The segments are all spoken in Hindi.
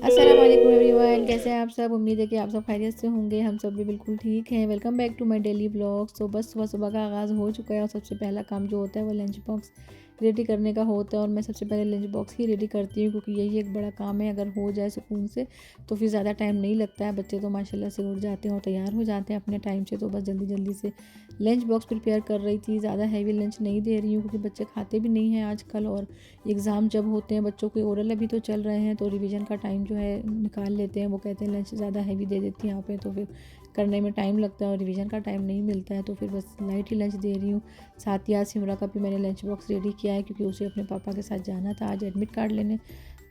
अस्सलाम वालेकुम एवरीवन, कैसे हैं आप सब। उम्मीद है कि आप सब खैरियत से होंगे। हम सब भी बिल्कुल ठीक हैं। Welcome back to my daily vlogs. तो बस सुबह सुबह का आगाज़ हो चुका है और सबसे पहला काम जो होता है वो लंच बॉक्स रेडी करने का होता है। और मैं सबसे पहले लंच बॉक्स ही रेडी करती हूँ क्योंकि यही एक बड़ा काम है। अगर हो जाए सुकून से तो फिर ज़्यादा टाइम नहीं लगता है। बच्चे तो माशाल्लाह से उठ जाते हैं और तैयार हो जाते हैं अपने टाइम से। तो बस जल्दी जल्दी से लंच बॉक्स प्रिपेयर कर रही थी। ज़्यादा हैवी लंच नहीं दे रही हूँ क्योंकि बच्चे खाते भी नहीं हैं आजकल। और एग्ज़ाम जब होते हैं बच्चों के, ओरल अभी तो चल रहे हैं, तो रिवीजन का टाइम जो है निकाल लेते हैं। वो कहते हैं लंच ज़्यादा हैवी दे देती हैं यहाँ पे, तो फिर करने में टाइम लगता है और रिवीजन का टाइम नहीं मिलता है। तो फिर बस लाइट ही लंच दे रही हूँ। साथ ही आज सिमरा का भी मैंने लंच बॉक्स रेडी किया है क्योंकि उसे अपने पापा के साथ जाना था आज एडमिट कार्ड लेने।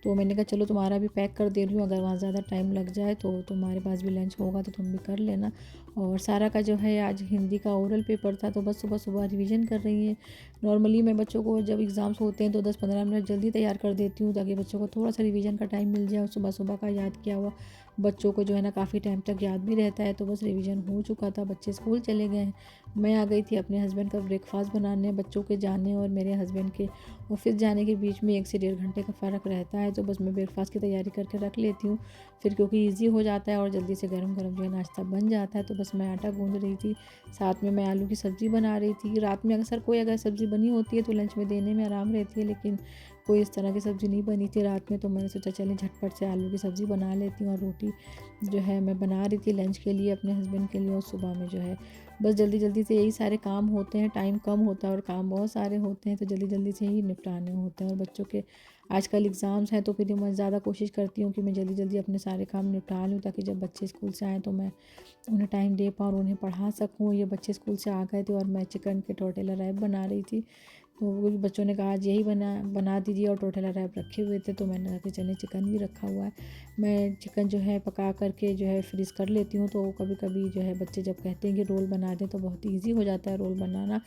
तो मैंने कहा चलो तुम्हारा भी पैक कर दे रही हूँ, अगर वहाँ ज़्यादा टाइम लग जाए तो तुम्हारे पास भी लंच होगा तो तुम भी कर लेना। और सारा का जो है आज हिंदी का ओरल पेपर था तो बस सुबह सुबह रिवीजन कर रही है। नॉर्मली मैं बच्चों को जब एग्ज़ाम्स होते हैं तो 10-15 मिनट जल्दी तैयार कर देती हूँ ताकि बच्चों को थोड़ा सा रिवीजन का टाइम मिल जाए। और सुबह सुबह का याद किया हुआ बच्चों को जो है ना काफ़ी टाइम तक याद भी रहता है। तो बस रिवीजन हो चुका था, बच्चे स्कूल चले गए हैं। मैं आ गई थी अपने हस्बैंड का ब्रेकफास्ट बनाने। बच्चों के जाने और मेरे हस्बैंड के ऑफिस जाने के बीच में 1 से 1.5 घंटे का फ़र्क रहता है। तो बस मैं ब्रेकफास्ट की तैयारी करके रख लेती हूँ फिर, क्योंकि ईज़ी हो जाता है और जल्दी से गरम गरम जो है नाश्ता बन जाता है। तो बस मैं आटा गूँध रही थी, साथ में मैं आलू की सब्ज़ी बना रही थी। रात में अगर सब्ज़ी बनी होती है तो लंच में देने में आराम रहती है, लेकिन कोई इस तरह की सब्ज़ी नहीं बनी थी रात में। तो मैंने सोचा चलें झटपट से आलू की सब्ज़ी बना लेती हूँ। और रोटी जो है मैं बना रही थी लंच के लिए अपने हस्बैंड के लिए। और सुबह में जो है बस जल्दी जल्दी से यही सारे काम होते हैं। टाइम कम होता है और काम बहुत सारे होते हैं तो जल्दी जल्दी से ही निपटाने होते हैं। और बच्चों के आजकल एग्ज़ाम्स हैं तो फिर मैं ज़्यादा कोशिश करती हूँ कि मैं जल्दी जल्दी अपने सारे काम निपटा लूँ ताकि जब बच्चे स्कूल से आएँ तो मैं उन्हें टाइम दे पाऊँ और उन्हें पढ़ा सकूँ। ये बच्चे स्कूल से आ गए थे और मैं चिकन के टोटेला रैप बना रही थी। तो वो भी बच्चों ने कहा आज यही बना बना दीजिए, और टोटेला रैप रखे हुए थे तो मैंने कहा कि चलिए चिकन भी रखा हुआ है। मैं चिकन जो है पका करके जो है फ्रीज़ कर लेती हूँ। तो कभी कभी जो है बच्चे जब कहते हैं कि रोल बना दें तो बहुत ईजी हो जाता है रोल बनाना।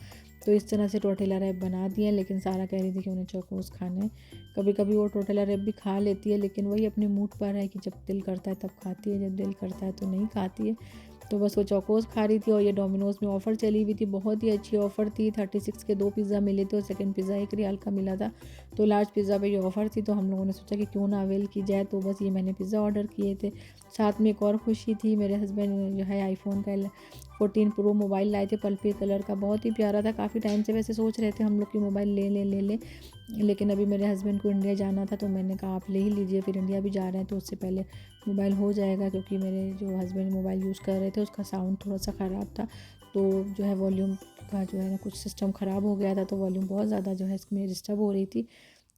तो इस तरह से टोटेला रैप बना दिए, लेकिन सारा कह रही थी कि उन्हें चोकोस खाने हैं। कभी कभी वो टोटेला रैप भी खा लेती है, लेकिन वही अपने मूड पर है कि जब दिल करता है तब खाती है, जब दिल करता है तो नहीं खाती है। तो बस वो चोकोस खा रही थी। और ये डोमिनोज़ में ऑफ़र चली हुई थी, बहुत ही अच्छी ऑफ़र थी। 36 के 2 पिज़्ज़ा मिले थे और सेकंड पिज़्ज़ा 1 रियाल का मिला था। तो लार्ज पिज़्ज़ा पे ये ऑफ़र थी तो हम लोगों ने सोचा कि क्यों ना अवेल की जाए। तो बस ये मैंने पिज़्ज़ा ऑर्डर किए थे। साथ में एक और खुशी थी, मेरे हस्बैंड जो है आईफ़ोन का 14 प्रो मोबाइल लाए थे पर्पल कलर का, बहुत ही प्यारा था। काफ़ी टाइम से वैसे सोच रहे थे हम लोग कि मोबाइल ले लें, लेकिन अभी मेरे हस्बैंड को इंडिया जाना था तो मैंने कहा आप ले ही लीजिए, फिर इंडिया भी जा रहे हैं तो उससे पहले मोबाइल हो जाएगा। क्योंकि मेरे जो हस्बैंड मोबाइल यूज़ कर रहे थे उसका साउंड थोड़ा सा ख़राब था, तो जो है वॉल्यूम का जो है ना कुछ सिस्टम ख़राब हो गया था, तो वॉल्यूम बहुत ज़्यादा जो है इसमें डिस्टर्ब हो रही थी।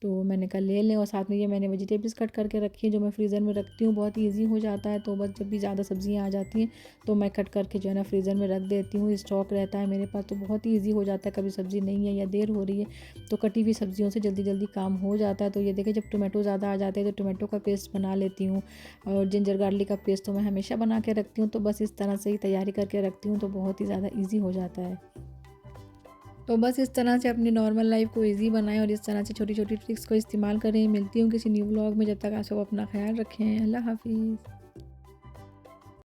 तो मैंने कहा ले लें। और साथ में ये मैंने वेजिटेबल्स कट करके रखी हैं जो मैं फ्रीज़र में रखती हूँ, बहुत ईजी हो जाता है। तो बस जब भी ज़्यादा सब्जियाँ आ जाती हैं तो मैं कट करके जो है ना फ्रीज़र में रख देती हूँ। स्टॉक रहता है मेरे पास तो बहुत ही ईजी हो जाता है। कभी सब्ज़ी नहीं है या देर हो रही है तो कटी हुई सब्जियों से जल्दी जल्दी काम हो जाता है। तो ये देखिए जब टोमेटो ज़्यादा आ जाते हैं तो टोमेटो का पेस्ट बना लेती हूँ। और जिंजर गार्लिक का पेस्ट तो मैं हमेशा बना के रखती हूँ। तो बस इस तरह से ही तैयारी करके रखती हूँ तो बहुत ही ज़्यादा ईजी हो जाता है। तो बस इस तरह से अपनी नॉर्मल लाइफ को इजी बनाएं और इस तरह से छोटी छोटी ट्रिक्स को इस्तेमाल करें। मिलती हूँ किसी न्यू व्लॉग में, जब तक आप सब अपना ख्याल रखें। अल्लाह हाफिज़।